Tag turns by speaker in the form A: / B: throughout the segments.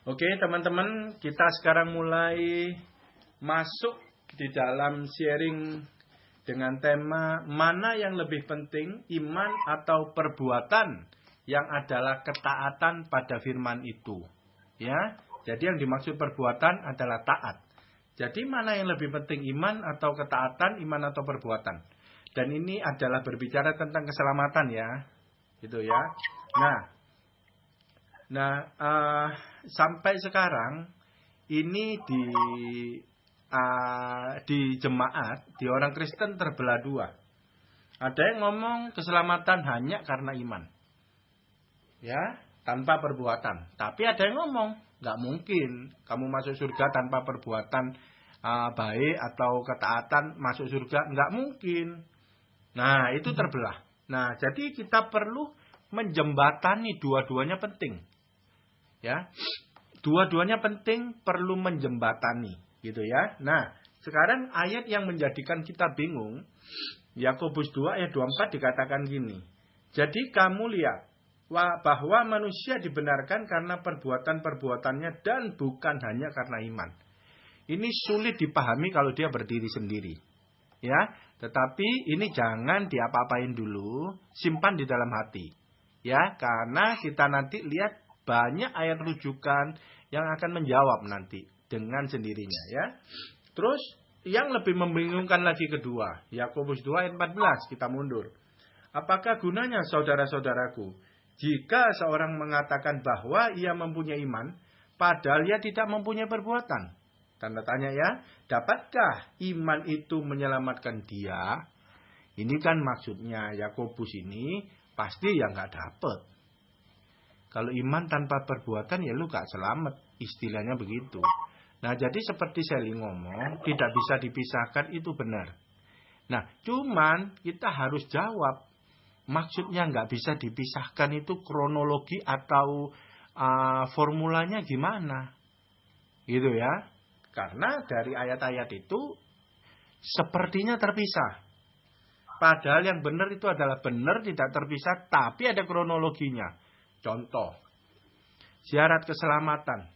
A: Oke, teman-teman, kita sekarang mulai masuk di dalam sharing dengan tema mana yang lebih penting, iman atau perbuatan yang adalah ketaatan pada firman itu. Ya, jadi yang dimaksud perbuatan adalah taat. Jadi mana yang lebih penting, iman atau ketaatan, iman atau perbuatan? Dan ini adalah berbicara tentang keselamatan ya, gitu ya. Nah, sampai sekarang ini di jemaat, di orang Kristen terbelah dua. Ada yang ngomong keselamatan hanya karena iman, ya, tanpa perbuatan. Tapi ada yang ngomong nggak mungkin kamu masuk surga tanpa perbuatan baik atau ketaatan masuk surga, nggak mungkin. Nah, itu terbelah. Nah, jadi kita perlu menjembatani, dua-duanya penting. Ya, dua-duanya penting, perlu menjembatani, gitu ya. Nah, sekarang ayat yang menjadikan kita bingung, Yakobus 2 ayat 24 dikatakan gini. Jadi kamu lihat bahwa manusia dibenarkan karena perbuatan-perbuatannya dan bukan hanya karena iman. Ini sulit dipahami kalau dia berdiri sendiri. Ya, tetapi ini jangan diapa-apain dulu, simpan di dalam hati. Ya, karena kita nanti lihat banyak ayat rujukan yang akan menjawab nanti dengan sendirinya ya. Terus yang lebih membingungkan lagi kedua, Yakobus 2 ayat 14, kita mundur. Apakah gunanya saudara-saudaraku jika seorang mengatakan bahwa ia mempunyai iman padahal ia tidak mempunyai perbuatan? Tanda tanya ya. Dapatkah iman itu menyelamatkan dia? Ini kan maksudnya Yakobus ini pasti ya nggak dapat. Kalau iman tanpa perbuatan ya lu gak selamat. Istilahnya begitu. Nah, jadi seperti Sally ngomong, tidak bisa dipisahkan, itu benar. Nah, cuman kita harus jawab. Maksudnya gak bisa dipisahkan itu kronologi atau formulanya gimana? Gitu ya. Karena dari ayat-ayat itu sepertinya terpisah. Padahal yang benar itu adalah benar, tidak terpisah, tapi ada kronologinya. Contoh, syarat keselamatan.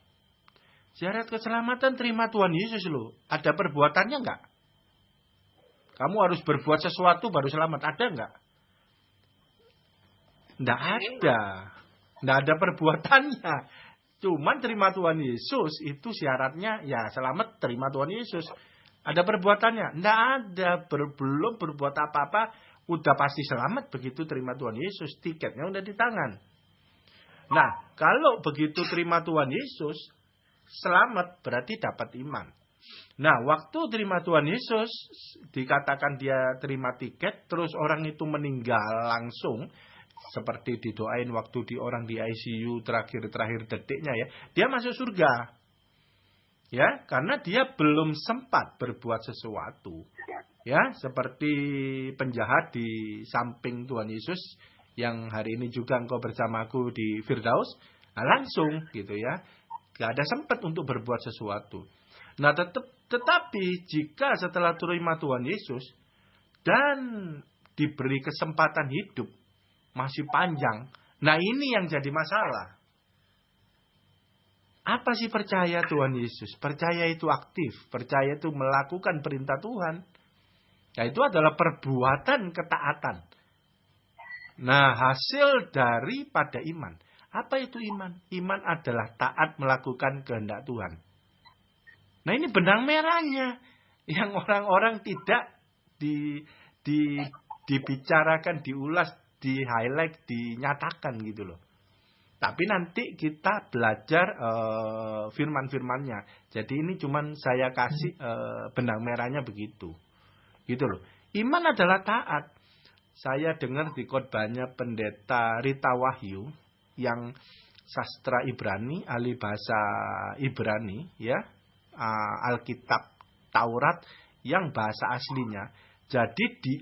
A: Syarat keselamatan terima Tuhan Yesus loh. Ada perbuatannya enggak? Kamu harus berbuat sesuatu baru selamat. Ada enggak? Enggak ada. Enggak ada perbuatannya. Cuman terima Tuhan Yesus itu syaratnya ya selamat terima Tuhan Yesus. Ada perbuatannya? Enggak ada. Belum berbuat apa-apa. Udah pasti selamat begitu terima Tuhan Yesus. Tiketnya udah di tangan. Nah, kalau begitu terima Tuhan Yesus, selamat berarti dapat iman. Nah, waktu terima Tuhan Yesus, dikatakan dia terima tiket, terus orang itu meninggal langsung, seperti didoain waktu orang di ICU terakhir detiknya ya, dia masuk surga. Ya, karena dia belum sempat berbuat sesuatu. Ya, seperti penjahat di samping Tuhan Yesus, yang hari ini juga engkau bersamaku di Firdaus, langsung gitu ya. Gak ada sempat untuk berbuat sesuatu. Nah, tetapi jika setelah terima Tuhan Yesus dan diberi kesempatan hidup masih panjang, nah ini yang jadi masalah. Apa sih percaya Tuhan Yesus? Percaya itu aktif, percaya itu melakukan perintah Tuhan. Nah, itu adalah perbuatan ketaatan. Nah, hasil daripada iman. Apa itu iman? Iman adalah taat melakukan kehendak Tuhan. Nah, ini benang merahnya. Yang orang-orang tidak dibicarakan, diulas, di-highlight, dinyatakan gitu loh. Tapi nanti kita belajar firman-firmannya. Jadi ini cuman saya kasih benang merahnya begitu. Gitu loh. Iman adalah taat. Saya dengar di khotbahnya Pendeta Rita Wahyu yang sastra Ibrani, ahli bahasa Ibrani, ya, Alkitab Taurat yang bahasa aslinya. Jadi di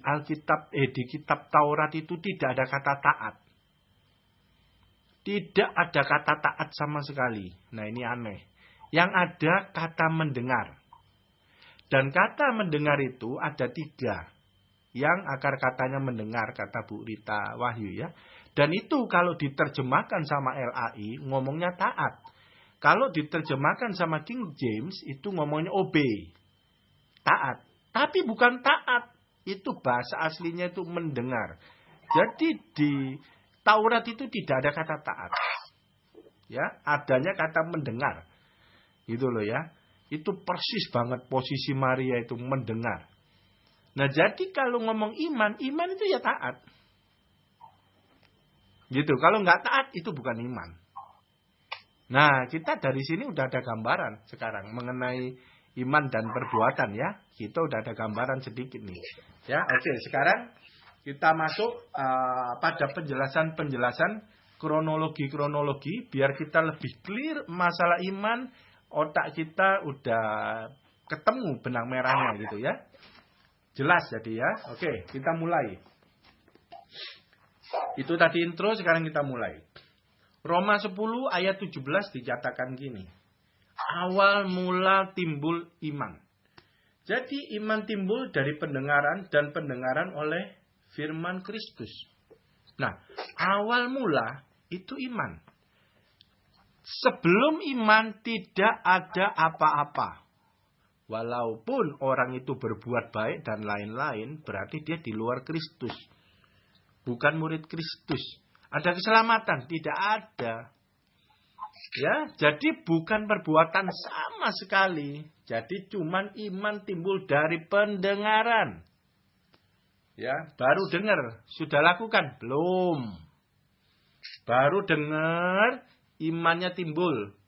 A: di kitab Taurat itu tidak ada kata taat. Tidak ada kata taat sama sekali. Nah, ini aneh. Yang ada kata mendengar. Dan kata mendengar itu ada 3. Yang akar katanya mendengar, kata Bu Rita Wahyu ya. Dan itu kalau diterjemahkan sama LAI, ngomongnya taat. Kalau diterjemahkan sama King James itu ngomongnya obey. Taat. Tapi bukan taat. Itu bahasa aslinya itu mendengar. Jadi di Taurat itu tidak ada kata taat. Ya, adanya kata mendengar. Gitu loh ya. Itu persis banget posisi Maria itu mendengar. Nah, jadi kalau ngomong iman, iman itu ya taat. Gitu. Kalau nggak taat itu bukan iman. Nah, kita dari sini udah ada gambaran sekarang mengenai iman dan perbuatan ya. Kita udah ada gambaran sedikit nih. Ya, oke. Sekarang kita masuk pada penjelasan-penjelasan kronologi biar kita lebih clear masalah iman, otak kita udah ketemu benang merahnya gitu ya. Jelas jadi ya. Oke, kita mulai. Itu tadi intro, sekarang kita mulai. Roma 10 ayat 17 dikatakan gini. Awal mula timbul iman. Jadi iman timbul dari pendengaran dan pendengaran oleh firman Kristus. Nah, awal mula itu iman. Sebelum iman tidak ada apa-apa. Walaupun orang itu berbuat baik dan lain-lain, berarti dia di luar Kristus. Bukan murid Kristus. Ada keselamatan? Tidak ada. Ya, jadi bukan perbuatan sama sekali. Jadi cuman iman timbul dari pendengaran. Ya, baru dengar, sudah lakukan? Belum. Baru dengar, imannya timbul.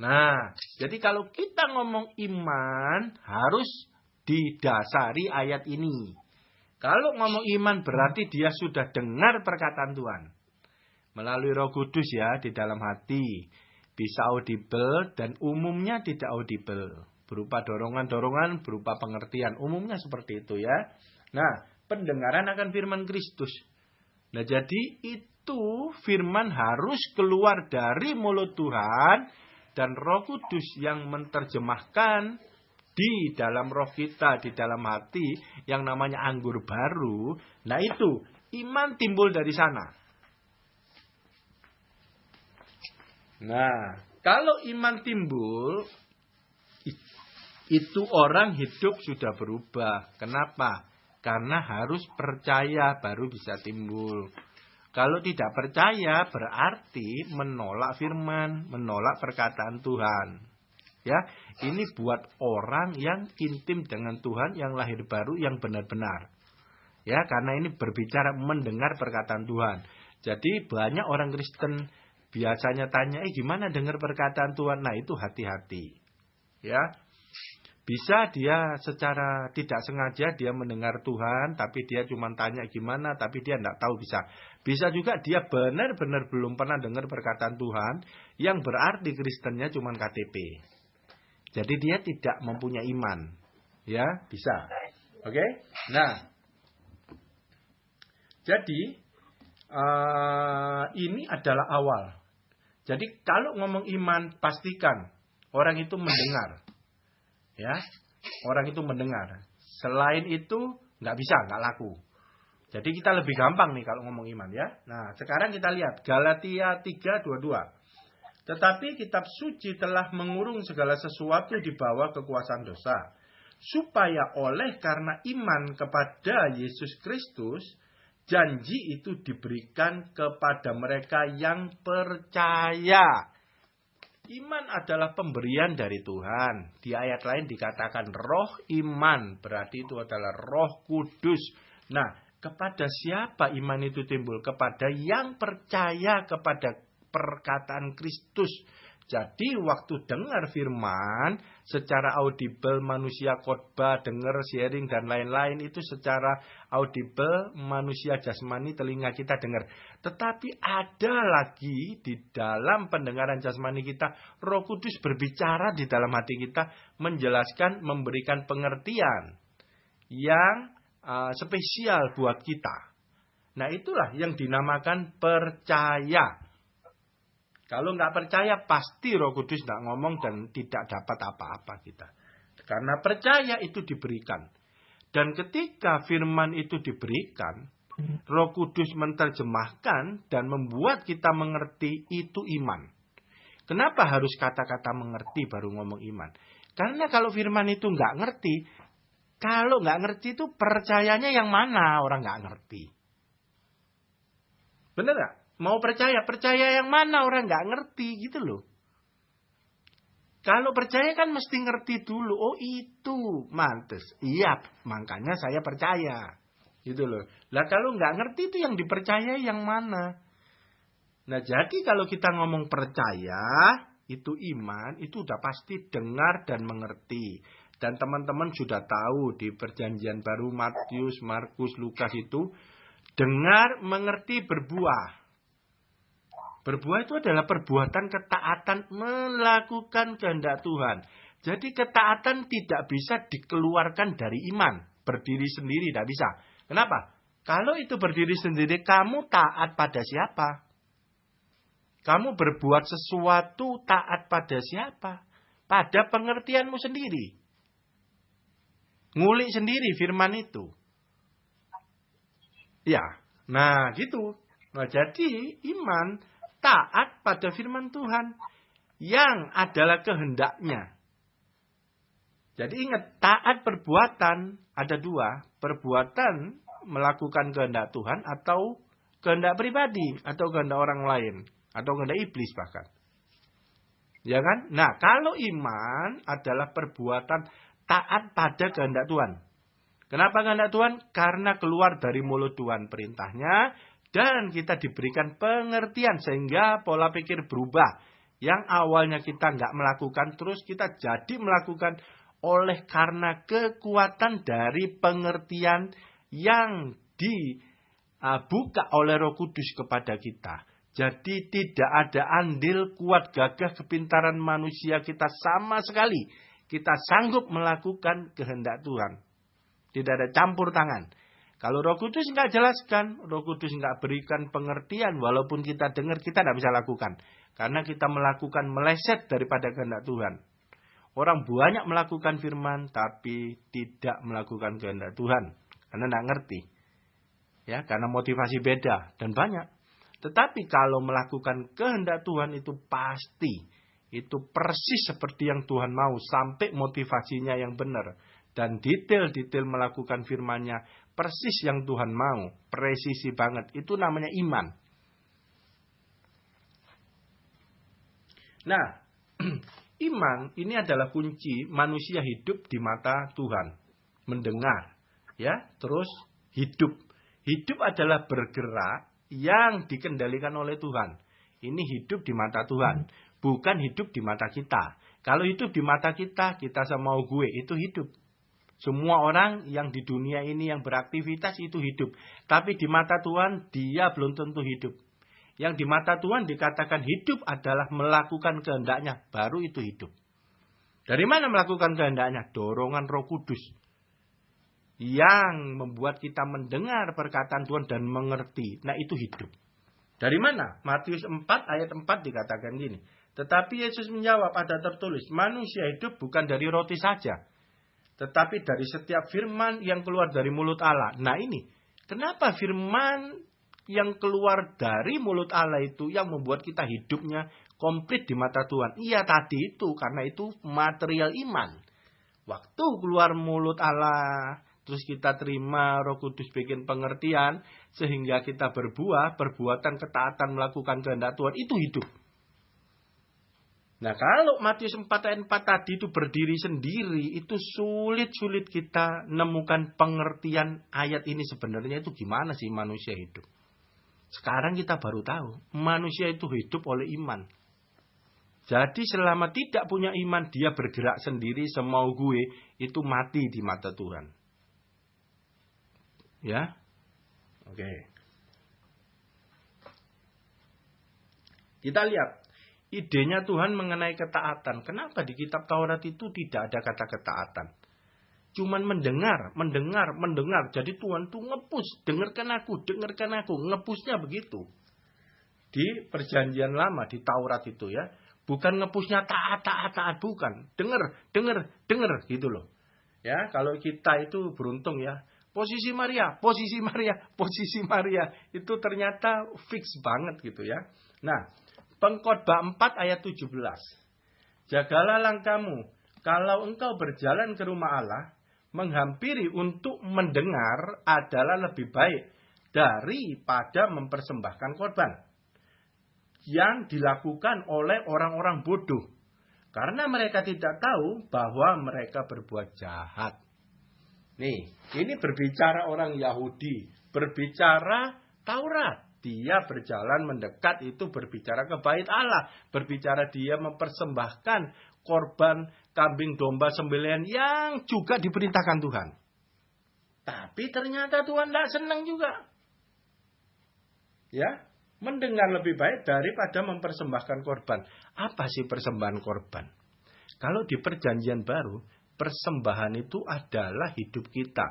A: Nah, jadi kalau kita ngomong iman, harus didasari ayat ini. Kalau ngomong iman berarti dia sudah dengar perkataan Tuhan. Melalui Roh Kudus ya, di dalam hati. Bisa audible dan umumnya tidak audible. Berupa dorongan-dorongan, berupa pengertian. Umumnya seperti itu ya. Nah, pendengaran akan firman Kristus. Nah, jadi itu firman harus keluar dari mulut Tuhan. Dan Roh Kudus yang menerjemahkan di dalam roh kita, di dalam hati, yang namanya anggur baru. Nah itu, iman timbul dari sana. Nah, kalau iman timbul, itu orang hidup sudah berubah. Kenapa? Karena harus percaya baru bisa timbul. Kalau tidak percaya berarti menolak firman, menolak perkataan Tuhan. Ya, ini buat orang yang intim dengan Tuhan, yang lahir baru, yang benar-benar. Ya, karena ini berbicara mendengar perkataan Tuhan. Jadi banyak orang Kristen biasanya tanya, gimana dengar perkataan Tuhan? Nah, itu hati-hati. Ya. Bisa dia secara tidak sengaja dia mendengar Tuhan, tapi dia cuma tanya gimana, tapi dia tidak tahu bisa. Bisa juga dia benar-benar belum pernah dengar perkataan Tuhan, yang berarti Kristennya cuma KTP. Jadi dia tidak mempunyai iman. Ya, bisa. Oke? Nah, jadi ini adalah awal. Jadi kalau ngomong iman, pastikan orang itu mendengar. Ya, orang itu mendengar. Selain itu nggak bisa, nggak laku. Jadi kita lebih gampang nih kalau ngomong iman ya. Nah, sekarang kita lihat Galatia 3:22. Tetapi kitab suci telah mengurung segala sesuatu di bawah kekuasaan dosa, supaya oleh karena iman kepada Yesus Kristus, janji itu diberikan kepada mereka yang percaya. Iman adalah pemberian dari Tuhan. Di ayat lain dikatakan roh iman. Berarti itu adalah Roh Kudus. Nah, kepada siapa iman itu timbul? Kepada yang percaya kepada perkataan Kristus. Jadi waktu dengar firman, secara audible manusia khotbah, dengar, sharing, dan lain-lain itu secara audible manusia jasmani telinga kita dengar. Tetapi ada lagi di dalam pendengaran jasmani kita, Roh Kudus berbicara di dalam hati kita, menjelaskan, memberikan pengertian yang spesial buat kita. Nah itulah yang dinamakan percaya. Kalau nggak percaya, pasti Roh Kudus nggak ngomong dan tidak dapat apa-apa kita. Karena percaya itu diberikan. Dan ketika firman itu diberikan, Roh Kudus menerjemahkan dan membuat kita mengerti itu iman. Kenapa harus kata-kata mengerti baru ngomong iman? Karena kalau firman itu nggak ngerti, kalau nggak ngerti itu percayanya yang mana orang nggak ngerti. Bener nggak? Mau percaya yang mana orang nggak ngerti gitu loh. Kalau percaya kan mesti ngerti dulu. Oh itu, mantes. Iya, makanya saya percaya. Gitu loh. Lah kalau nggak ngerti itu yang dipercaya yang mana? Nah jadi kalau kita ngomong percaya, itu iman, itu udah pasti dengar dan mengerti. Dan teman-teman sudah tahu di perjanjian baru Matius, Markus, Lukas itu, dengar, mengerti, berbuah. Berbuah itu adalah perbuatan ketaatan melakukan kehendak Tuhan. Jadi ketaatan tidak bisa dikeluarkan dari iman. Berdiri sendiri tidak bisa. Kenapa? Kalau itu berdiri sendiri, kamu taat pada siapa? Kamu berbuat sesuatu taat pada siapa? Pada pengertianmu sendiri. Ngulik sendiri firman itu. Ya, nah gitu. Nah jadi iman taat pada firman Tuhan yang adalah kehendaknya. Jadi ingat, taat perbuatan ada dua. Perbuatan melakukan kehendak Tuhan atau kehendak pribadi. Atau kehendak orang lain. Atau kehendak iblis bahkan. Ya kan? Nah kalau iman adalah perbuatan taat pada kehendak Tuhan. Kenapa kehendak Tuhan? Karena keluar dari mulut Tuhan perintahnya. Dan kita diberikan pengertian sehingga pola pikir berubah. Yang awalnya kita nggak melakukan, terus kita jadi melakukan oleh karena kekuatan dari pengertian yang dibuka oleh Roh Kudus kepada kita. Jadi tidak ada andil kuat gagah kepintaran manusia kita sama sekali. Kita sanggup melakukan kehendak Tuhan. Tidak ada campur tangan. Kalau Roh Kudus nggak jelaskan, Roh Kudus nggak berikan pengertian, walaupun kita dengar, kita tidak bisa lakukan. Karena kita melakukan meleset daripada kehendak Tuhan. Orang banyak melakukan firman, tapi tidak melakukan kehendak Tuhan. Karena tidak ngerti. Ya, karena motivasi beda, dan banyak. Tetapi kalau melakukan kehendak Tuhan itu pasti. Itu persis seperti yang Tuhan mau, sampai motivasinya yang benar. Dan detail-detail melakukan firman-Nya persis yang Tuhan mau, presisi banget. Itu namanya iman. Nah, iman ini adalah kunci manusia hidup di mata Tuhan. Mendengar, ya, terus hidup. Hidup adalah bergerak yang dikendalikan oleh Tuhan. Ini hidup di mata Tuhan, bukan hidup di mata kita. Kalau hidup di mata kita, kita semau gue, itu hidup. Semua orang yang di dunia ini yang beraktivitas itu hidup. Tapi di mata Tuhan dia belum tentu hidup. Yang di mata Tuhan dikatakan hidup adalah melakukan kehendaknya. Baru itu hidup. Dari mana melakukan kehendaknya? Dorongan Roh Kudus. Yang membuat kita mendengar perkataan Tuhan dan mengerti. Nah itu hidup. Dari mana? Matius 4 ayat 4 dikatakan gini. Tetapi Yesus menjawab, ada tertulis, manusia hidup bukan dari roti saja, tetapi dari setiap firman yang keluar dari mulut Allah. Nah ini, kenapa firman yang keluar dari mulut Allah itu yang membuat kita hidupnya komplit di mata Tuhan? Iya tadi itu, karena itu material iman. Waktu keluar mulut Allah, terus kita terima Roh Kudus bikin pengertian, sehingga kita berbuah, perbuatan ketaatan melakukan kehendak Tuhan, itu hidup. Nah kalau Matius 4 ayat 4 tadi itu berdiri sendiri, itu sulit-sulit kita nemukan pengertian ayat ini sebenarnya itu gimana sih manusia hidup. Sekarang kita baru tahu, manusia itu hidup oleh iman. Jadi selama tidak punya iman, dia bergerak sendiri semau gue, itu mati di mata Tuhan. Ya, oke. Kita lihat. Idenya Tuhan mengenai ketaatan. Kenapa di kitab Taurat itu tidak ada kata ketaatan? Cuman mendengar. Jadi Tuhan tuh ngepus. Dengarkan aku. Ngepusnya begitu. Di perjanjian lama, di Taurat itu ya. Bukan ngepusnya taat. Bukan. Dengar. Gitu loh. Ya, kalau kita itu beruntung ya. Posisi Maria. Itu ternyata fix banget gitu ya. Nah. Pengkhotbah 4 ayat 17. Jagalah langkahmu, kalau engkau berjalan ke rumah Allah, menghampiri untuk mendengar adalah lebih baik daripada mempersembahkan korban yang dilakukan oleh orang-orang bodoh. Karena mereka tidak tahu bahwa mereka berbuat jahat. Nih, ini berbicara orang Yahudi, berbicara Taurat. Dia berjalan mendekat itu berbicara ke bait Allah. Berbicara dia mempersembahkan korban kambing domba sembelihan yang juga diperintahkan Tuhan. Tapi ternyata Tuhan tidak senang juga. Ya, mendengar lebih baik daripada mempersembahkan korban. Apa sih persembahan korban? Kalau di perjanjian baru, persembahan itu adalah hidup kita.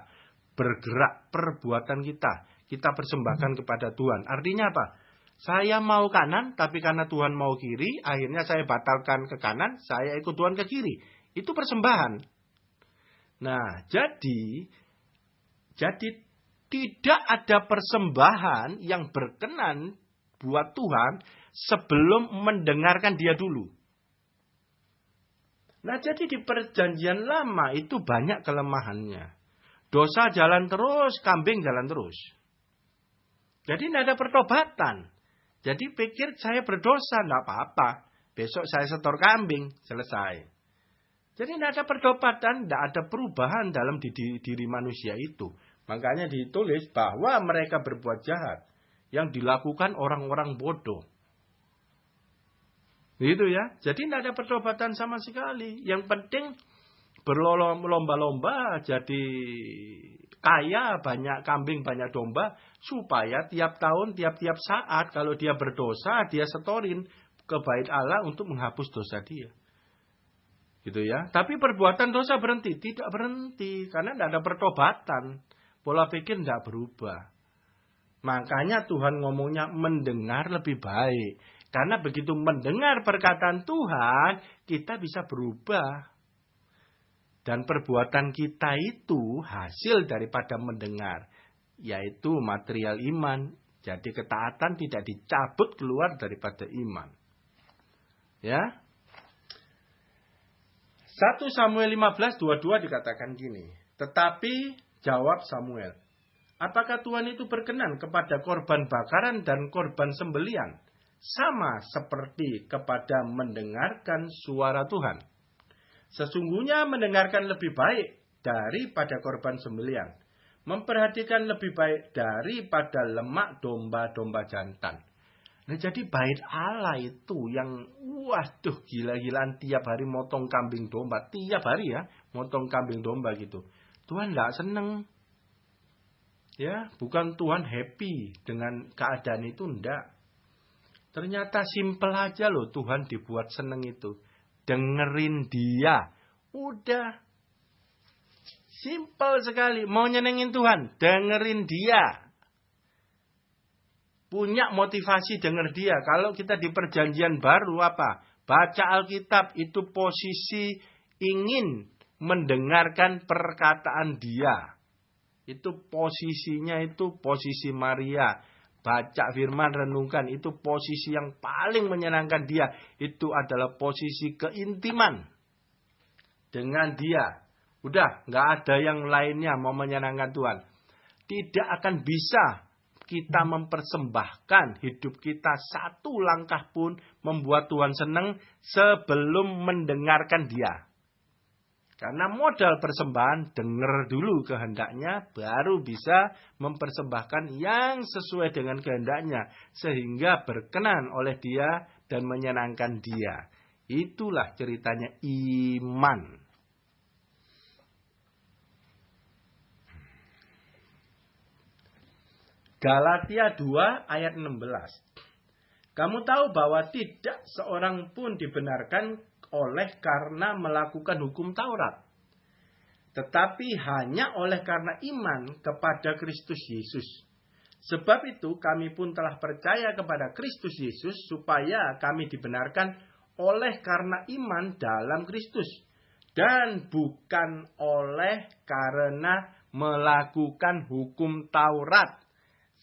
A: Bergerak perbuatan kita. Kita persembahkan kepada Tuhan. Artinya apa? Saya mau kanan, tapi karena Tuhan mau kiri, akhirnya saya batalkan ke kanan, saya ikut Tuhan ke kiri. Itu persembahan. Nah, jadi tidak ada persembahan yang berkenan buat Tuhan sebelum mendengarkan dia dulu. Nah, jadi di perjanjian lama itu banyak kelemahannya. Dosa jalan terus, kambing jalan terus. Jadi tidak ada pertobatan. Jadi pikir saya berdosa, tidak apa-apa. Besok saya setor kambing, selesai. Jadi tidak ada pertobatan, tidak ada perubahan dalam diri manusia itu. Makanya ditulis bahwa mereka berbuat jahat. Yang dilakukan orang-orang bodoh. Gitu ya. Jadi tidak ada pertobatan sama sekali. Yang penting berlomba-lomba jadi kaya, banyak kambing, banyak domba, supaya tiap tahun, tiap-tiap saat, kalau dia berdosa, dia setorin ke bait Allah untuk menghapus dosa dia. Gitu ya. Tapi perbuatan dosa berhenti? Tidak berhenti, karena tidak ada pertobatan. Pola pikir tidak berubah. Makanya Tuhan ngomongnya mendengar lebih baik. Karena begitu mendengar perkataan Tuhan, kita bisa berubah. Dan perbuatan kita itu hasil daripada mendengar. Yaitu material iman. Jadi ketaatan tidak dicabut keluar daripada iman. Ya. 1 Samuel 15:22 dikatakan gini. Tetapi jawab Samuel. Apakah Tuhan itu berkenan kepada korban bakaran dan korban sembelian? Sama seperti kepada mendengarkan suara Tuhan. Sesungguhnya mendengarkan lebih baik daripada korban sembelian. Memperhatikan lebih baik daripada lemak domba-domba jantan. Nah, jadi bait Allah itu yang waduh gila-gilaan tiap hari motong kambing domba. Tiap hari ya motong kambing domba gitu. Tuhan tidak senang. Ya, bukan Tuhan happy dengan keadaan itu, enggak. Ternyata simpel aja loh Tuhan dibuat seneng itu. Dengerin dia. Udah. Simpel sekali. Mau nyenengin Tuhan. Dengerin dia. Punya motivasi denger dia. Kalau kita di perjanjian baru apa? Baca Alkitab itu posisi ingin mendengarkan perkataan dia. Itu posisinya itu posisi Maria. Baca firman, renungkan. Itu posisi yang paling menyenangkan dia. Itu adalah posisi keintiman dengan dia. Udah, nggak ada yang lainnya mau menyenangkan Tuhan. Tidak akan bisa kita mempersembahkan hidup kita satu langkah pun membuat Tuhan senang sebelum mendengarkan dia. Karena modal persembahan, dengar dulu kehendaknya, baru bisa mempersembahkan yang sesuai dengan kehendaknya. Sehingga berkenan oleh dia dan menyenangkan dia. Itulah ceritanya iman. Galatia 2 ayat 16. Kamu tahu bahwa tidak seorang pun dibenarkan oleh karena melakukan hukum Taurat. Tetapi hanya oleh karena iman kepada Kristus Yesus. Sebab itu kami pun telah percaya kepada Kristus Yesus supaya kami dibenarkan oleh karena iman dalam Kristus. Dan bukan oleh karena melakukan hukum Taurat.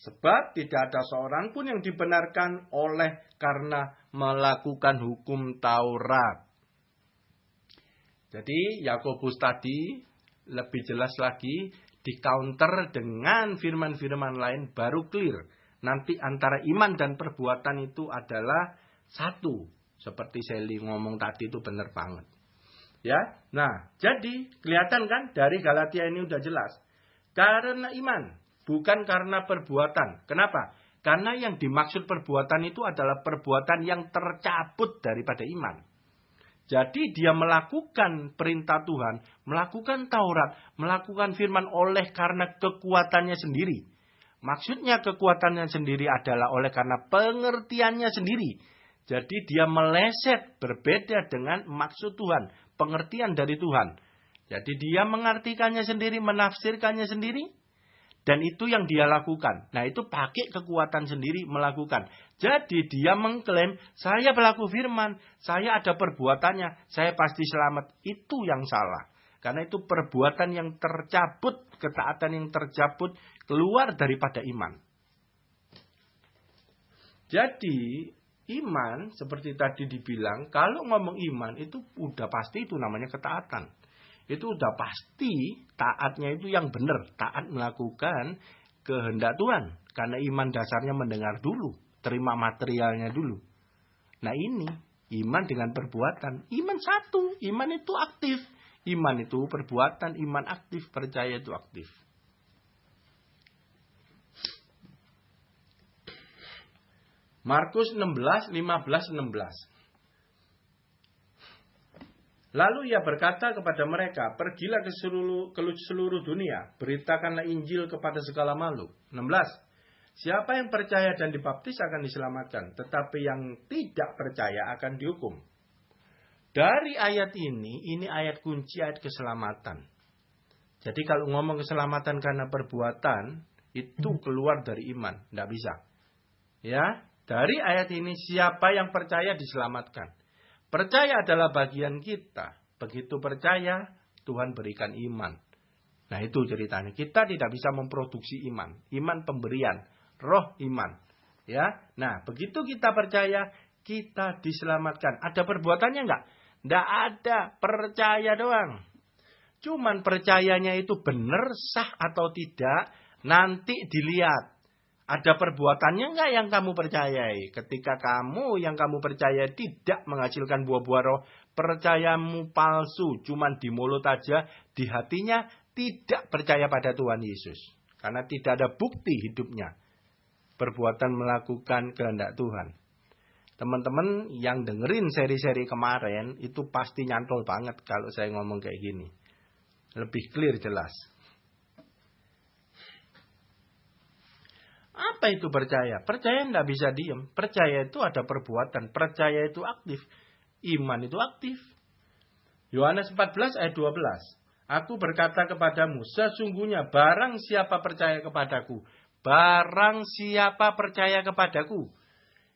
A: Sebab tidak ada seorang pun yang dibenarkan oleh karena melakukan hukum Taurat. Jadi Yakobus tadi lebih jelas lagi di counter dengan firman-firman lain baru clear. Nanti antara iman dan perbuatan itu adalah satu. Seperti Sally ngomong tadi itu benar banget. Ya, nah jadi kelihatan kan dari Galatia ini udah jelas. Karena iman. Bukan karena perbuatan. Kenapa? Karena yang dimaksud perbuatan itu adalah perbuatan yang tercabut daripada iman. Jadi dia melakukan perintah Tuhan, melakukan Taurat, melakukan firman oleh karena kekuatannya sendiri. Maksudnya kekuatannya sendiri adalah oleh karena pengertiannya sendiri. Jadi dia meleset berbeda dengan maksud Tuhan, pengertian dari Tuhan. Jadi dia mengartikannya sendiri, menafsirkannya sendiri. Dan itu yang dia lakukan. Nah itu pakai kekuatan sendiri melakukan. Jadi dia mengklaim, saya pelaku firman, saya ada perbuatannya, saya pasti selamat. Itu yang salah. Karena itu perbuatan yang tercabut, ketaatan yang tercabut, keluar daripada iman. Jadi iman, seperti tadi dibilang, kalau ngomong iman itu udah pasti itu namanya ketaatan. Itu udah pasti taatnya itu yang benar. Taat melakukan kehendak Tuhan. Karena iman dasarnya mendengar dulu. Terima materialnya dulu. Nah ini iman dengan perbuatan. Iman satu. Iman itu aktif. Iman itu perbuatan. Iman aktif. Percaya itu aktif. Markus 16, 15, 16. Lalu ia berkata kepada mereka, pergilah ke seluruh dunia, beritakanlah Injil kepada segala makhluk. 16. Siapa yang percaya dan dibaptis akan diselamatkan, tetapi yang tidak percaya akan dihukum. Dari ayat ini ayat kunci, ayat keselamatan. Jadi kalau ngomong keselamatan karena perbuatan, itu keluar dari iman, tidak bisa. Ya, dari ayat ini siapa yang percaya diselamatkan. Percaya adalah bagian kita. Begitu percaya, Tuhan berikan iman. Nah itu ceritanya. Kita tidak bisa memproduksi iman. Iman pemberian. Roh iman. Ya. Nah begitu kita percaya, kita diselamatkan. Ada perbuatannya enggak? Enggak ada. Percaya doang. Cuman percayanya itu benar, sah atau tidak, nanti dilihat. Ada perbuatannya enggak yang kamu percayai? Ketika yang kamu percaya tidak menghasilkan buah-buah roh, percayamu palsu, cuman di mulut aja, di hatinya tidak percaya pada Tuhan Yesus. Karena tidak ada bukti hidupnya. Perbuatan melakukan kehendak Tuhan. Teman-teman yang dengerin seri-seri kemarin, itu pasti nyantol banget kalau saya ngomong kayak gini. Lebih clear jelas. Apa itu percaya? Percaya tidak bisa diem. Percaya itu ada perbuatan. Percaya itu aktif. Iman itu aktif. Yohanes 14 ayat 12. Aku berkata kepadamu, sesungguhnya barang siapa percaya kepadaku. Barang siapa percaya kepadaku.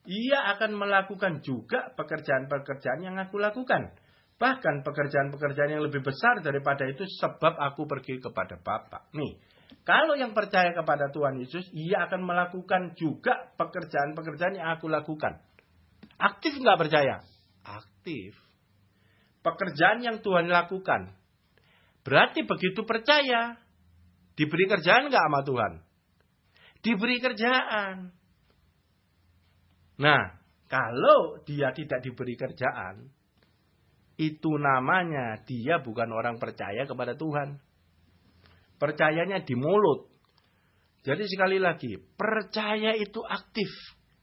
A: Ia akan melakukan juga pekerjaan-pekerjaan yang aku lakukan. Bahkan pekerjaan-pekerjaan yang lebih besar daripada itu sebab aku pergi kepada Bapa. Nih. Kalau yang percaya kepada Tuhan Yesus, ia akan melakukan juga pekerjaan-pekerjaan yang aku lakukan. Aktif nggak percaya? Aktif. Pekerjaan yang Tuhan lakukan. Berarti begitu percaya, diberi kerjaan nggak sama Tuhan? Diberi kerjaan. Nah, kalau dia tidak diberi kerjaan, itu namanya dia bukan orang percaya kepada Tuhan. Percayanya di mulut. Jadi sekali lagi, percaya itu aktif.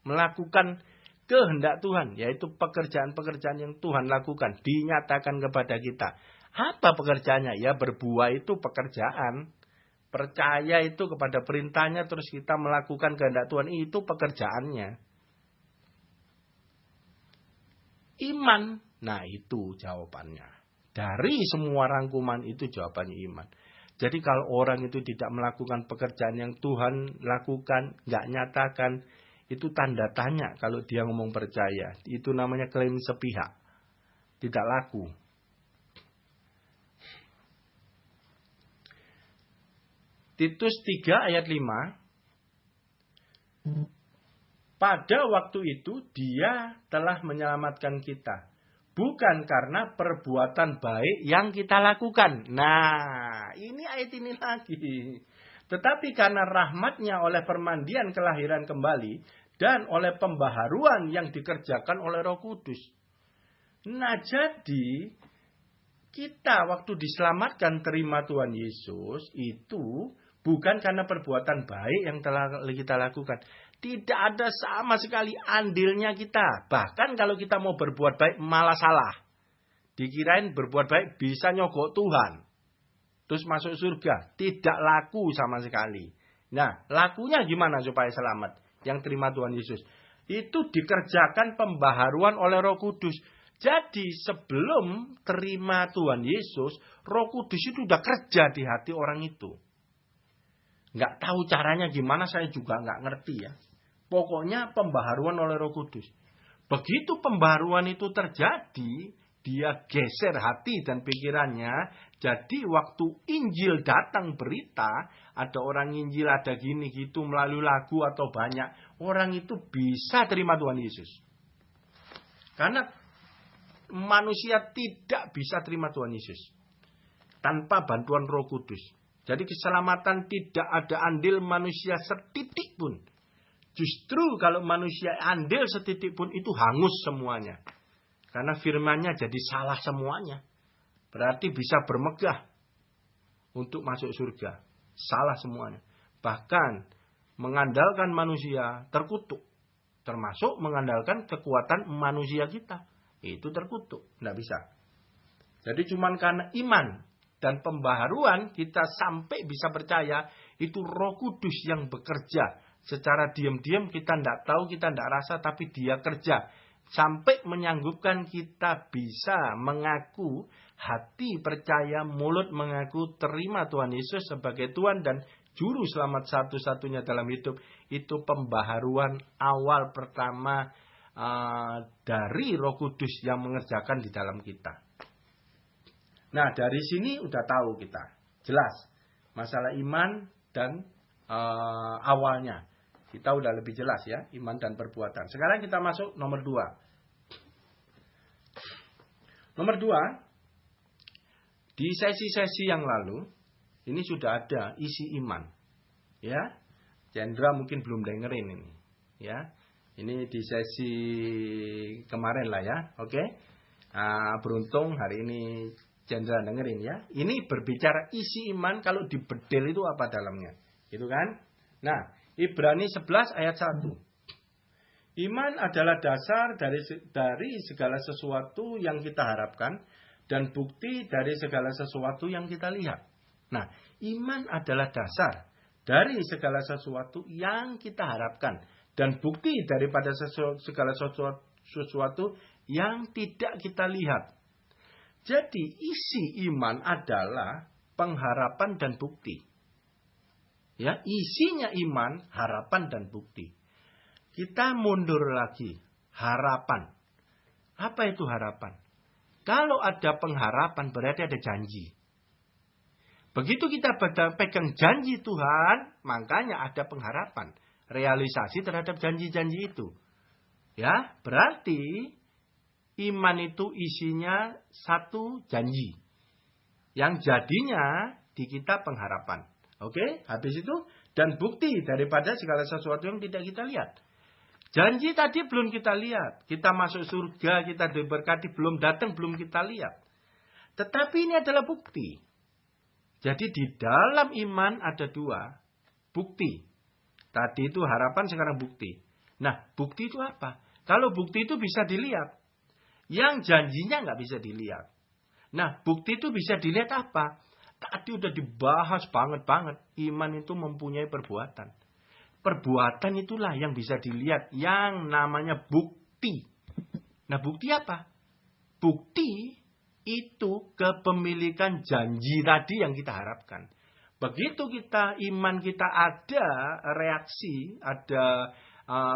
A: Melakukan kehendak Tuhan. Yaitu pekerjaan-pekerjaan yang Tuhan lakukan. Dinyatakan kepada kita. Apa pekerjaannya? Ya berbuah itu pekerjaan. Percaya itu kepada perintahnya. Terus kita melakukan kehendak Tuhan. Itu pekerjaannya. Iman. Nah itu jawabannya. Dari semua rangkuman itu jawabannya iman. Jadi kalau orang itu tidak melakukan pekerjaan yang Tuhan lakukan, nggak nyatakan, itu tanda tanya kalau dia ngomong percaya. Itu namanya klaim sepihak. Tidak laku. Titus 3 ayat 5. Pada waktu itu dia telah menyelamatkan kita. Bukan karena perbuatan baik yang kita lakukan. Nah, ini ayat ini lagi. Tetapi karena rahmatnya oleh permandian kelahiran kembali dan oleh pembaharuan yang dikerjakan oleh Roh Kudus. Nah, jadi kita waktu diselamatkan terima Tuhan Yesus itu bukan karena perbuatan baik yang telah kita lakukan. Tidak ada sama sekali andilnya kita. Bahkan kalau kita mau berbuat baik malah salah. Dikirain berbuat baik bisa nyogok Tuhan. Terus masuk surga. Tidak laku sama sekali. Nah, lakunya gimana supaya selamat? Yang terima Tuhan Yesus. Itu dikerjakan pembaharuan oleh Roh Kudus. Jadi sebelum terima Tuhan Yesus, Roh Kudus itu sudah kerja di hati orang itu. Nggak tahu caranya gimana, saya juga nggak ngerti ya. Pokoknya pembaharuan oleh Roh Kudus. Begitu pembaharuan itu terjadi, dia geser hati dan pikirannya. Jadi waktu Injil datang berita, ada orang Injil ada gini gitu melalui lagu atau banyak, orang itu bisa terima Tuhan Yesus. Karena manusia tidak bisa terima Tuhan Yesus tanpa bantuan Roh Kudus. Jadi keselamatan tidak ada andil manusia setitik pun. Justru kalau manusia andil setitik pun itu hangus semuanya. Karena firman-Nya jadi salah semuanya. Berarti bisa bermegah untuk masuk surga. Salah semuanya. Bahkan mengandalkan manusia terkutuk. Termasuk mengandalkan kekuatan manusia kita. Itu terkutuk. Tidak bisa. Jadi cuma karena iman dan pembaharuan kita sampai bisa percaya itu Roh Kudus yang bekerja. Secara diam-diam kita tidak tahu, kita tidak rasa, tapi dia kerja. Sampai menyanggupkan kita bisa mengaku, hati percaya, mulut mengaku terima Tuhan Yesus sebagai Tuhan dan Juru Selamat satu-satunya dalam hidup. Itu pembaharuan awal pertama dari Roh Kudus yang mengerjakan di dalam kita. Nah, dari sini udah tahu kita. Jelas. Masalah iman dan awalnya. Kita udah lebih jelas ya, iman dan perbuatan. Sekarang kita masuk nomor 2. Nomor 2, di sesi-sesi yang lalu, ini sudah ada isi iman. Ya, Chandra mungkin belum dengerin ini. Ya, ini di sesi kemarin lah ya, oke. Beruntung hari ini Chandra dengerin ya. Ini berbicara isi iman, kalau dibedel itu apa dalamnya. Gitu kan? Nah, Ibrani 11 ayat 1. Iman adalah dasar dari segala sesuatu yang kita harapkan dan bukti dari segala sesuatu yang kita lihat. Nah, iman adalah dasar dari segala sesuatu yang kita harapkan dan bukti daripada segala sesuatu yang tidak kita lihat. Jadi, isi iman adalah pengharapan dan bukti. Ya, isinya iman, harapan dan bukti. Kita mundur lagi, harapan. Apa itu harapan? Kalau ada pengharapan berarti ada janji. Begitu kita pegang janji Tuhan, makanya ada pengharapan, realisasi terhadap janji-janji itu. Ya, berarti iman itu isinya satu janji. Yang jadinya di kita pengharapan. Oke, habis itu dan bukti daripada segala sesuatu yang tidak kita lihat. Janji tadi belum kita lihat. Kita masuk surga, kita diberkati, belum datang, belum kita lihat. Tetapi ini adalah bukti. Jadi di dalam iman ada 2 bukti. Tadi itu harapan, sekarang bukti. Nah, bukti itu apa? Kalau bukti itu bisa dilihat. Yang janjinya nggak bisa dilihat. Nah, bukti itu bisa dilihat apa? Tadi udah dibahas banget. Iman itu mempunyai perbuatan. Perbuatan itulah yang bisa dilihat. Yang namanya bukti. Nah, bukti apa? Bukti itu kepemilikan janji tadi yang kita harapkan. Begitu iman kita ada reaksi, ada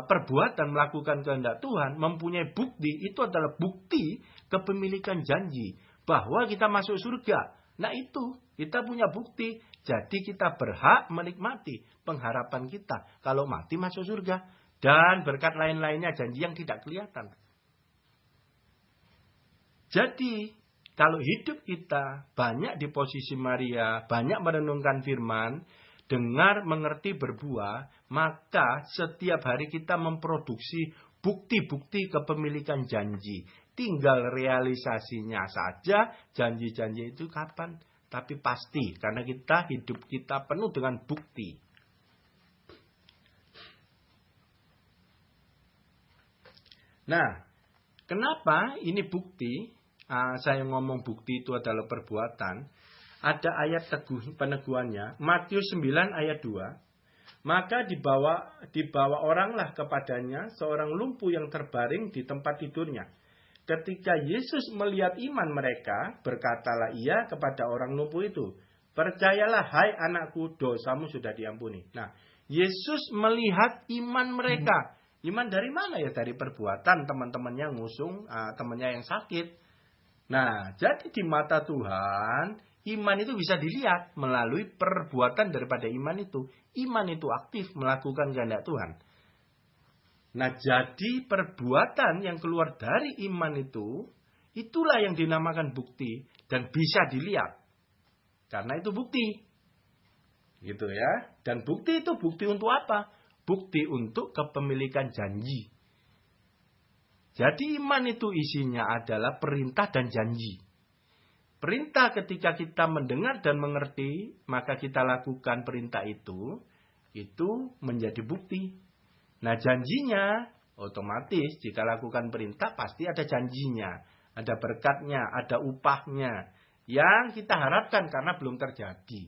A: perbuatan melakukan kehendak Tuhan, mempunyai bukti, itu adalah bukti kepemilikan janji. Bahwa kita masuk surga. Nah, itu Kita punya bukti. Jadi kita berhak menikmati pengharapan kita. Kalau mati masuk surga. Dan berkat lain-lainnya, janji yang tidak kelihatan. Jadi, kalau hidup kita banyak di posisi Maria, banyak merenungkan firman, dengar, mengerti, berbuah, maka setiap hari kita memproduksi bukti-bukti kepemilikan janji. Tinggal realisasinya saja, janji-janji itu kapan? Tapi pasti, karena hidup kita penuh dengan bukti. Nah, kenapa ini bukti? Saya ngomong bukti itu adalah perbuatan. Ada ayat peneguhannya. Matius 9 ayat 2. Maka dibawa oranglah kepadanya seorang lumpuh yang terbaring di tempat tidurnya. Ketika Yesus melihat iman mereka, berkatalah ia kepada orang lumpuh itu, percayalah hai anakku, dosamu sudah diampuni. Nah, Yesus melihat iman mereka. Iman dari mana ya? Dari perbuatan teman-temannya ngusung, temannya yang sakit. Nah, jadi di mata Tuhan, iman itu bisa dilihat melalui perbuatan daripada iman itu. Iman itu aktif melakukan kehendak Tuhan. Nah, jadi perbuatan yang keluar dari iman itu, itulah yang dinamakan bukti dan bisa dilihat. Karena itu bukti. Gitu ya. Dan bukti itu bukti untuk apa? Bukti untuk kepemilikan janji. Jadi iman itu isinya adalah perintah dan janji. Perintah ketika kita mendengar dan mengerti, maka kita lakukan perintah itu menjadi bukti. Nah, janjinya otomatis jika lakukan perintah pasti ada janjinya, ada berkatnya, ada upahnya yang kita harapkan karena belum terjadi.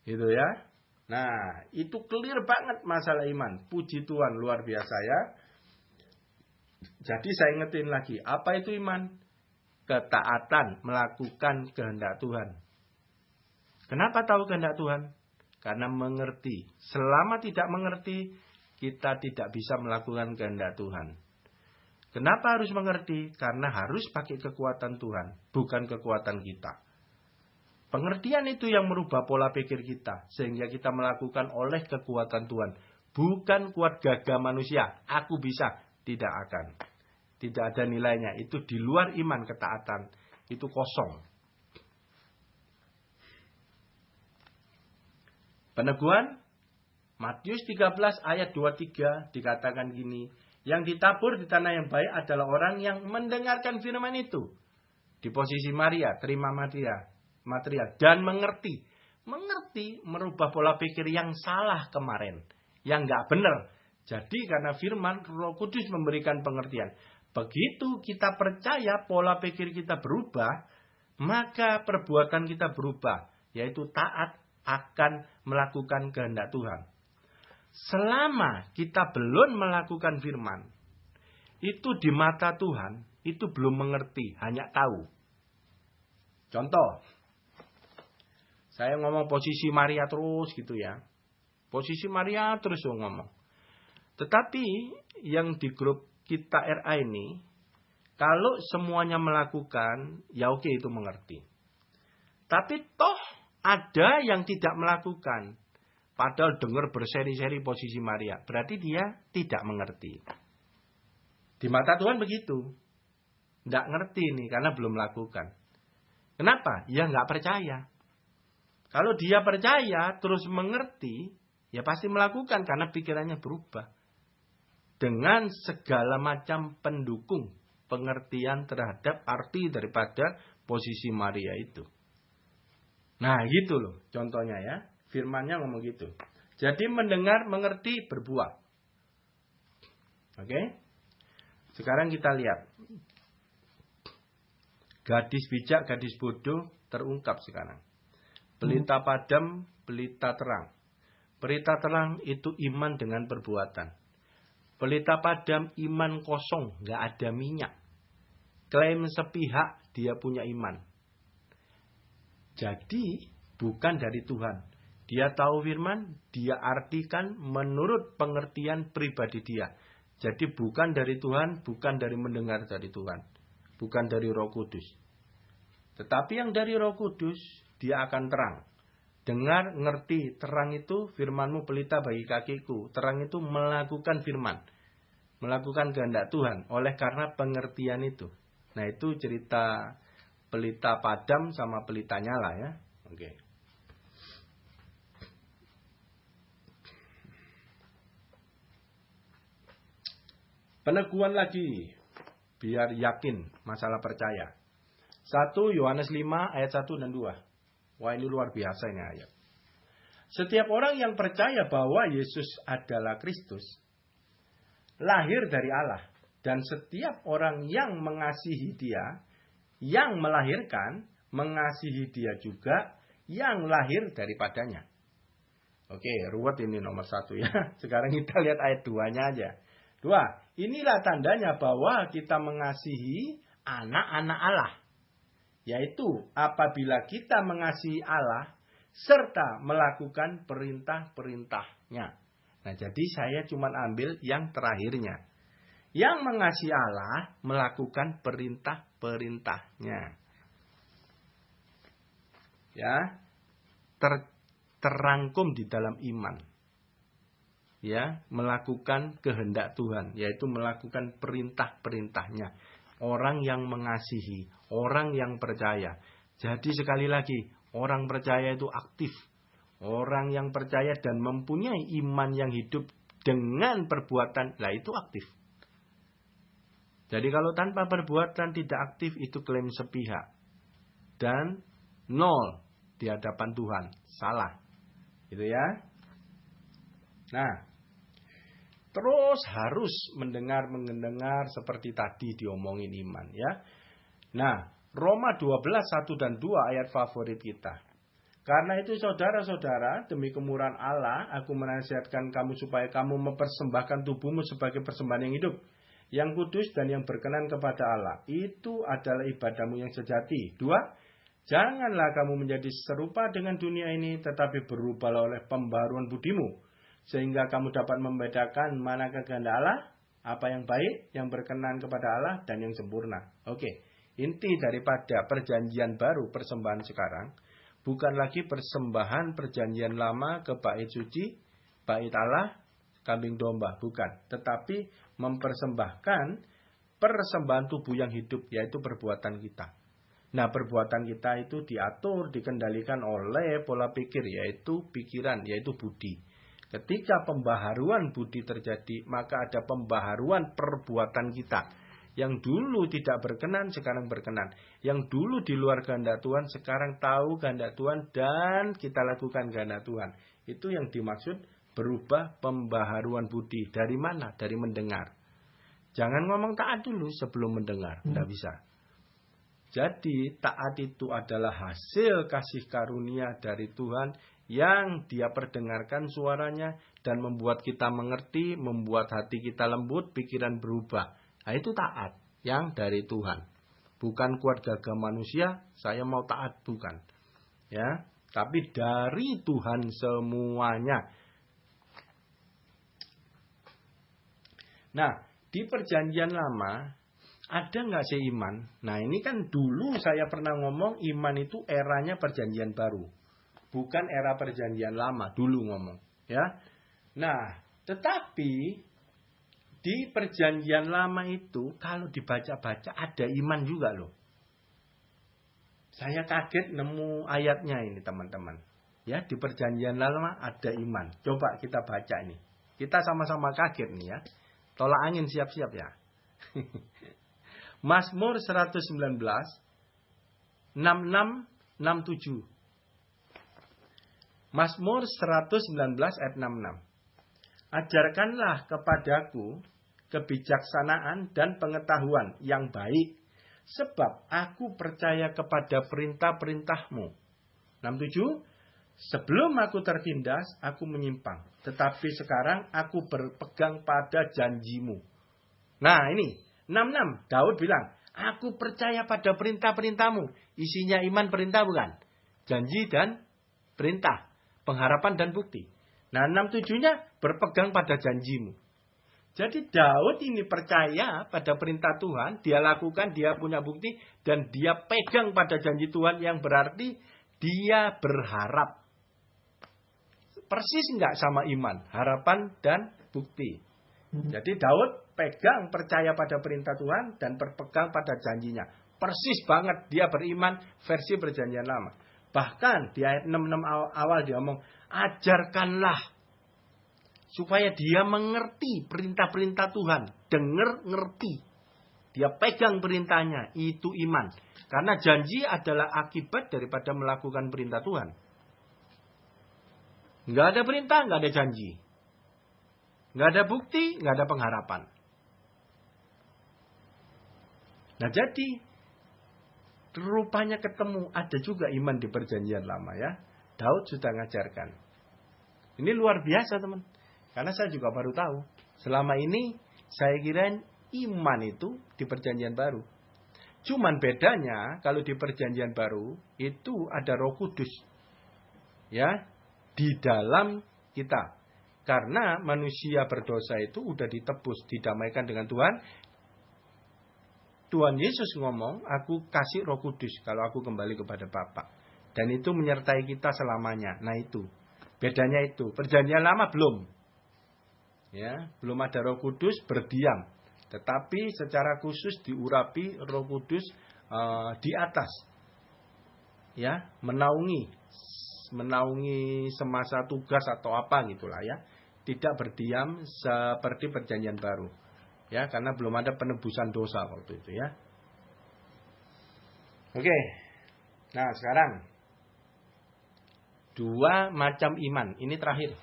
A: Gitu ya. Nah, itu clear banget masalah iman. Puji Tuhan, luar biasa ya. Jadi saya ingetin lagi, apa itu iman? Ketaatan melakukan kehendak Tuhan. Kenapa tahu kehendak Tuhan? Karena mengerti. Selama tidak mengerti, kita tidak bisa melakukan kehendak Tuhan. Kenapa harus mengerti? Karena harus pakai kekuatan Tuhan, bukan kekuatan kita. Pengertian itu yang merubah pola pikir kita. Sehingga kita melakukan oleh kekuatan Tuhan. Bukan kuat gagah manusia. Aku bisa. Tidak akan. Tidak ada nilainya. Itu di luar iman ketaatan. Itu kosong. Peneguhan. Matius 13 ayat 23 dikatakan gini. Yang ditabur di tanah yang baik adalah orang yang mendengarkan firman itu. Di posisi Maria. Terima material dan mengerti merubah pola pikir yang salah kemarin, yang nggak benar. Jadi karena firman, Roh Kudus memberikan pengertian. Begitu kita percaya, pola pikir kita berubah, maka perbuatan kita berubah, yaitu taat akan melakukan kehendak Tuhan. Selama kita belum melakukan firman, itu di mata Tuhan itu belum mengerti, hanya tahu. Contoh, saya ngomong posisi Maria terus gitu ya. Posisi Maria terus ngomong. Tetapi yang di grup kita RA ini, kalau semuanya melakukan, ya oke itu mengerti. Tapi toh ada yang tidak melakukan. Padahal dengar berseri-seri posisi Maria. Berarti dia tidak mengerti. Di mata Tuhan begitu. Tidak ngerti nih karena belum melakukan. Kenapa? Ya nggak percaya. Kalau dia percaya, terus mengerti, ya pasti melakukan karena pikirannya berubah. Dengan segala macam pendukung pengertian terhadap arti daripada posisi Maria itu. Nah gitu loh contohnya ya. Firmannya ngomong gitu. Jadi mendengar, mengerti, berbuah. Oke? Sekarang kita lihat. Gadis bijak, gadis bodoh terungkap sekarang. Pelita padam, pelita terang. Pelita terang itu iman dengan perbuatan. Pelita padam iman kosong, nggak ada minyak. Klaim sepihak dia punya iman. Jadi bukan dari Tuhan. Dia tahu firman, dia artikan menurut pengertian pribadi dia. Jadi bukan dari Tuhan, bukan dari mendengar dari Tuhan. Bukan dari Roh Kudus. Tetapi yang dari Roh Kudus, dia akan terang. Dengar, ngerti, terang itu firman-Mu pelita bagi kakiku. Terang itu melakukan firman, melakukan kehendak Tuhan oleh karena pengertian itu. Nah, itu cerita pelita padam sama pelita nyala ya. Oke. Peneguhan lagi biar yakin masalah percaya. 1 Yohanes 5 ayat 1 dan 2. Wah, ini luar biasa ini ayat. Setiap orang yang percaya bahwa Yesus adalah Kristus lahir dari Allah, dan setiap orang yang mengasihi Dia, yang melahirkan, mengasihi Dia juga yang lahir daripadanya. Oke, ruwet ini nomor 1 ya. Sekarang kita lihat ayat 2-nya aja. 2. Inilah tandanya bahwa kita mengasihi anak-anak Allah, yaitu apabila kita mengasihi Allah serta melakukan perintah-perintahnya. Nah, jadi saya cuma ambil yang terakhirnya. Yang mengasihi Allah melakukan perintah-perintahnya. Ya, terangkum di dalam iman. Ya, melakukan kehendak Tuhan, yaitu melakukan perintah-perintahnya. Orang yang mengasihi, orang yang percaya. Jadi sekali lagi, orang percaya itu aktif. Orang yang percaya dan mempunyai iman yang hidup dengan perbuatan, lah itu aktif. Jadi kalau tanpa perbuatan tidak aktif, itu klaim sepihak. Dan 0 di hadapan Tuhan. Salah. Gitu ya. Nah, terus harus mendengar seperti tadi diomongin iman ya. Nah, Roma 12, 1 dan 2 ayat favorit kita. Karena itu saudara-saudara, demi kemurahan Allah, aku menasihatkan kamu supaya kamu mempersembahkan tubuhmu sebagai persembahan yang hidup, yang kudus dan yang berkenan kepada Allah. Itu adalah ibadahmu yang sejati. 2, janganlah kamu menjadi serupa dengan dunia ini, tetapi berubahlah oleh pembaharuan budimu, sehingga kamu dapat membedakan mana kehendak Allah, apa yang baik, yang berkenan kepada Allah, dan yang sempurna. Oke, inti daripada perjanjian baru, persembahan sekarang, bukan lagi persembahan perjanjian lama ke bait suci, bait Allah, kambing domba, bukan. Tetapi mempersembahkan persembahan tubuh yang hidup, yaitu perbuatan kita. Nah, perbuatan kita itu diatur, dikendalikan oleh pola pikir, yaitu pikiran, yaitu budi. Ketika pembaharuan budi terjadi, maka ada pembaharuan perbuatan kita. Yang dulu tidak berkenan, sekarang berkenan. Yang dulu di luar kehendak Tuhan, sekarang tahu kehendak Tuhan dan kita lakukan kehendak Tuhan. Itu yang dimaksud berubah pembaharuan budi. Dari mana? Dari mendengar. Jangan ngomong taat dulu sebelum mendengar. Tidak bisa. Jadi taat itu adalah hasil kasih karunia dari Tuhan yang Dia perdengarkan suaranya dan membuat kita mengerti, membuat hati kita lembut, pikiran berubah. Nah, itu taat yang dari Tuhan. Bukan kuat gagah manusia, saya mau taat, bukan. Ya, tapi dari Tuhan semuanya. Nah, di perjanjian lama ada nggak sih iman? Nah, ini kan dulu saya pernah ngomong iman itu eranya perjanjian baru. Bukan era perjanjian lama, dulu ngomong. Ya. Nah, tetapi di perjanjian lama itu, kalau dibaca-baca ada iman juga loh. Saya kaget nemu ayatnya ini teman-teman. Ya, di perjanjian lama ada iman. Coba kita baca ini. Kita sama-sama kaget nih ya. Tolak angin siap-siap ya. Mazmur 119, 66, 67. Mazmur 119 ayat 66. Ajarkanlah kepadaku kebijaksanaan dan pengetahuan yang baik, sebab aku percaya kepada perintah-perintahmu. 67. Sebelum aku tertindas, aku menyimpang, tetapi sekarang aku berpegang pada janjimu. Nah ini, 66. Daud bilang, aku percaya pada perintah-perintahmu. Isinya iman perintah bukan? Janji dan perintah. Pengharapan dan bukti. Nah 67-nya berpegang pada janjimu. Jadi Daud ini percaya pada perintah Tuhan. Dia lakukan, dia punya bukti. Dan dia pegang pada janji Tuhan yang berarti Dia berharap. Persis enggak sama iman, harapan dan bukti. Jadi Daud pegang percaya pada perintah Tuhan dan berpegang pada janjinya. Persis banget dia beriman versi perjanjian lama. Bahkan di ayat 66 awal dia ngomong, ajarkanlah supaya dia mengerti perintah-perintah Tuhan. Dengar, ngerti. Dia pegang perintahnya, itu iman. Karena janji adalah akibat daripada melakukan perintah Tuhan. Nggak ada perintah, nggak ada janji. Nggak ada bukti, nggak ada pengharapan. Nah jadi, rupanya ketemu ada juga iman di perjanjian lama ya. Daud sudah ngajarkan. Ini luar biasa teman. Karena saya juga baru tahu. Selama ini saya kirain iman itu di perjanjian baru. Cuman bedanya kalau di perjanjian baru itu ada Roh Kudus. Ya, di dalam kita. Karena manusia berdosa itu udah ditebus, didamaikan dengan Tuhan. Tuhan Yesus ngomong, aku kasih Roh Kudus kalau aku kembali kepada Bapa. Dan itu menyertai kita selamanya. Nah itu. Bedanya itu. Perjanjian lama belum. Ya, belum ada Roh Kudus berdiam. Tetapi secara khusus diurapi Roh Kudus di atas. Ya, menaungi semasa tugas atau apa gitulah ya. Tidak berdiam seperti perjanjian baru. Ya, karena belum ada penebusan dosa waktu itu ya. Oke. Nah, sekarang dua macam iman. Ini terakhir.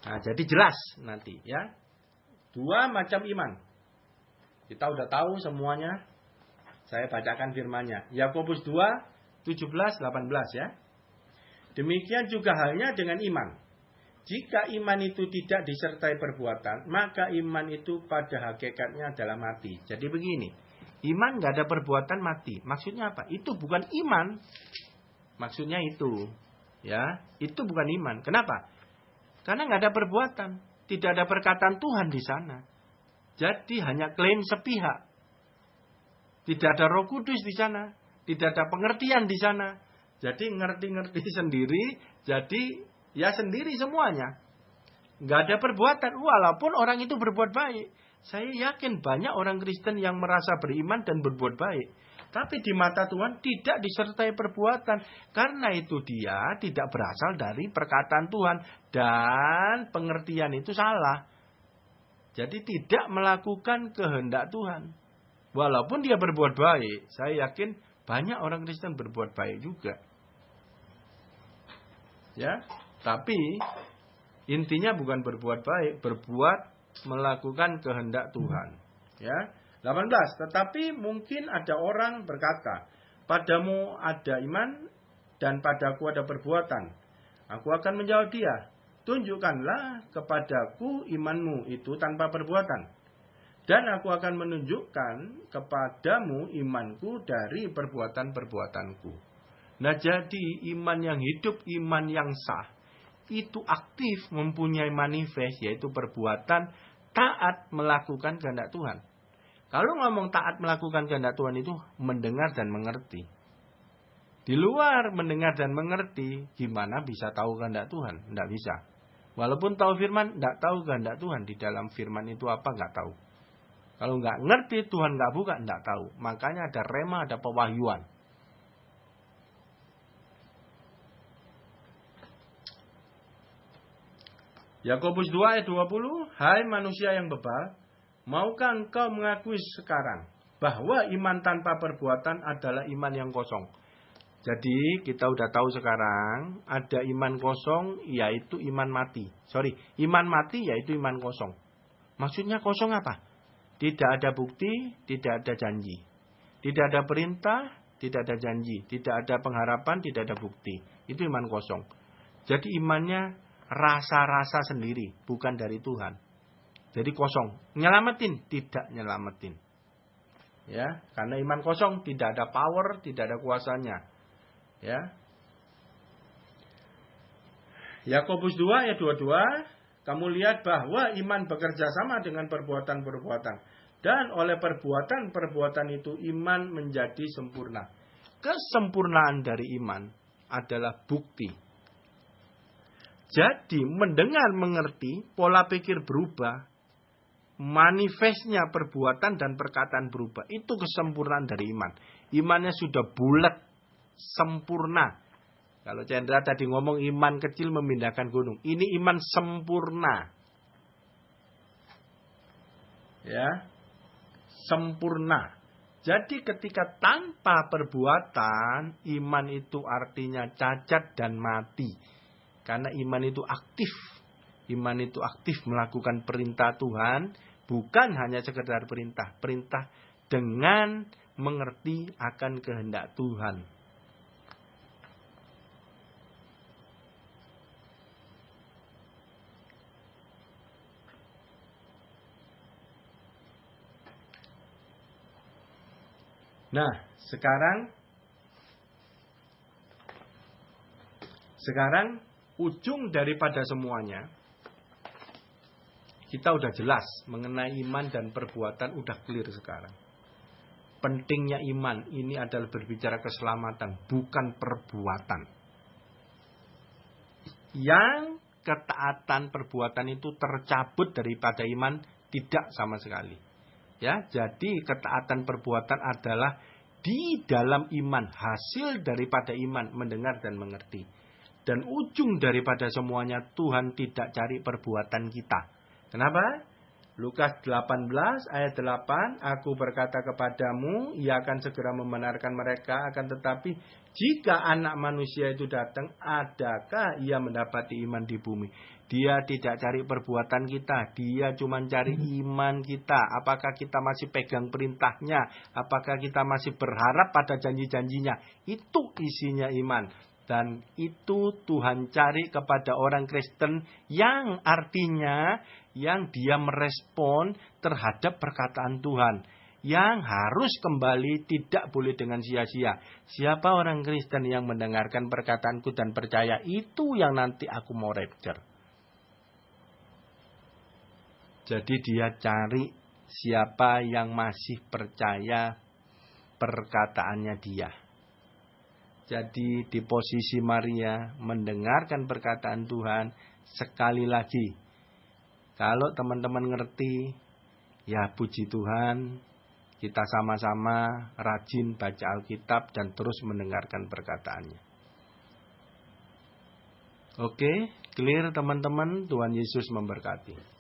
A: Nah, jadi jelas nanti ya. Dua macam iman. Kita udah tahu semuanya. Saya bacakan firman-Nya. Yakobus 2, 17, 18 ya. Demikian juga halnya dengan iman. Jika iman itu tidak disertai perbuatan, maka iman itu pada hakikatnya adalah mati. Jadi begini, iman gak ada perbuatan mati. Maksudnya apa? Itu bukan iman. Maksudnya itu. Ya, itu bukan iman. Kenapa? Karena gak ada perbuatan. Tidak ada perkataan Tuhan di sana. Jadi hanya klaim sepihak. Tidak ada Roh Kudus di sana. Tidak ada pengertian di sana. Jadi ngerti-ngerti sendiri. Jadi ya sendiri semuanya. Nggak ada perbuatan. Walaupun orang itu berbuat baik. Saya yakin banyak orang Kristen yang merasa beriman dan berbuat baik. Tapi di mata Tuhan tidak disertai perbuatan. Karena itu dia tidak berasal dari perkataan Tuhan. Dan pengertian itu salah. Jadi tidak melakukan kehendak Tuhan. Walaupun dia berbuat baik. Saya yakin banyak orang Kristen berbuat baik juga. Ya. Tapi intinya bukan berbuat baik, berbuat melakukan kehendak Tuhan. Ya. 18. Tetapi mungkin ada orang berkata, padamu ada iman dan padaku ada perbuatan. Aku akan menjawab dia, tunjukkanlah kepadaku imanmu itu tanpa perbuatan. Dan aku akan menunjukkan kepadamu imanku dari perbuatan-perbuatanku. Nah jadi iman yang hidup, iman yang sah. Itu aktif mempunyai manifest yaitu perbuatan taat melakukan kehendak Tuhan. Kalau ngomong taat melakukan kehendak Tuhan itu mendengar dan mengerti. Di luar mendengar dan mengerti, gimana bisa tahu kehendak Tuhan? Tidak bisa. Walaupun tahu firman, tidak tahu kehendak Tuhan. Di dalam firman itu apa, nggak tahu. Kalau nggak ngerti, Tuhan nggak buka, nggak tahu. Makanya ada rema, ada pewahyuan. Yakobus 2 ayat 20, hai manusia yang bebal, maukah engkau mengakui sekarang bahwa iman tanpa perbuatan adalah iman yang kosong? Jadi kita udah tahu sekarang ada iman kosong yaitu iman mati. Iman mati yaitu iman kosong. Maksudnya kosong apa? Tidak ada bukti, tidak ada janji. Tidak ada perintah, tidak ada janji. Tidak ada pengharapan, tidak ada bukti. Itu iman kosong. Jadi imannya rasa-rasa sendiri, bukan dari Tuhan. Jadi kosong. Nyelamatin, tidak nyelamatin. Ya, karena iman kosong tidak ada power, tidak ada kuasanya. Ya. Yakobus 2 ayat 22, kamu lihat bahwa iman bekerja sama dengan perbuatan-perbuatan. Dan oleh perbuatan-perbuatan itu iman menjadi sempurna. kesempurnaan dari iman adalah bukti. Jadi mendengar, mengerti, pola pikir berubah, manifestnya perbuatan dan perkataan berubah. Itu kesempurnaan dari iman. Imannya sudah bulat, sempurna. Kalau Chandra tadi ngomong iman kecil memindahkan gunung. Ini iman sempurna. Ya, sempurna. Jadi ketika tanpa perbuatan, iman itu artinya cacat dan mati. Karena iman itu aktif. Iman itu aktif melakukan perintah Tuhan. Bukan hanya sekedar perintah. Perintah dengan mengerti akan kehendak Tuhan. Nah, sekarang ujung daripada semuanya, kita udah jelas mengenai iman dan perbuatan, udah clear sekarang. Pentingnya iman ini adalah berbicara keselamatan, bukan perbuatan. Yang ketaatan perbuatan itu tercabut daripada iman, tidak sama sekali. Ya, jadi ketaatan perbuatan adalah di dalam iman, hasil daripada iman, mendengar dan mengerti. Dan ujung daripada semuanya, Tuhan tidak cari perbuatan kita. Kenapa? Lukas 18 ayat 8, aku berkata kepadamu, ia akan segera membenarkan mereka, akan tetapi jika anak manusia itu datang, adakah ia mendapati iman di bumi? Dia tidak cari perbuatan kita, dia cuma cari iman kita. Apakah kita masih pegang perintahnya? Apakah kita masih berharap pada janji-janjinya? Itu isinya iman. Dan itu Tuhan cari kepada orang Kristen yang artinya yang dia merespon terhadap perkataan Tuhan. Yang harus kembali, tidak boleh dengan sia-sia. Siapa orang Kristen yang mendengarkan perkataanku dan percaya, itu yang nanti aku mau rapture. Jadi dia cari siapa yang masih percaya perkataannya dia. Jadi di posisi Maria mendengarkan perkataan Tuhan, sekali lagi, kalau teman-teman ngerti, ya puji Tuhan, kita sama-sama rajin baca Alkitab dan terus mendengarkan perkataannya. Oke, clear teman-teman, Tuhan Yesus memberkati.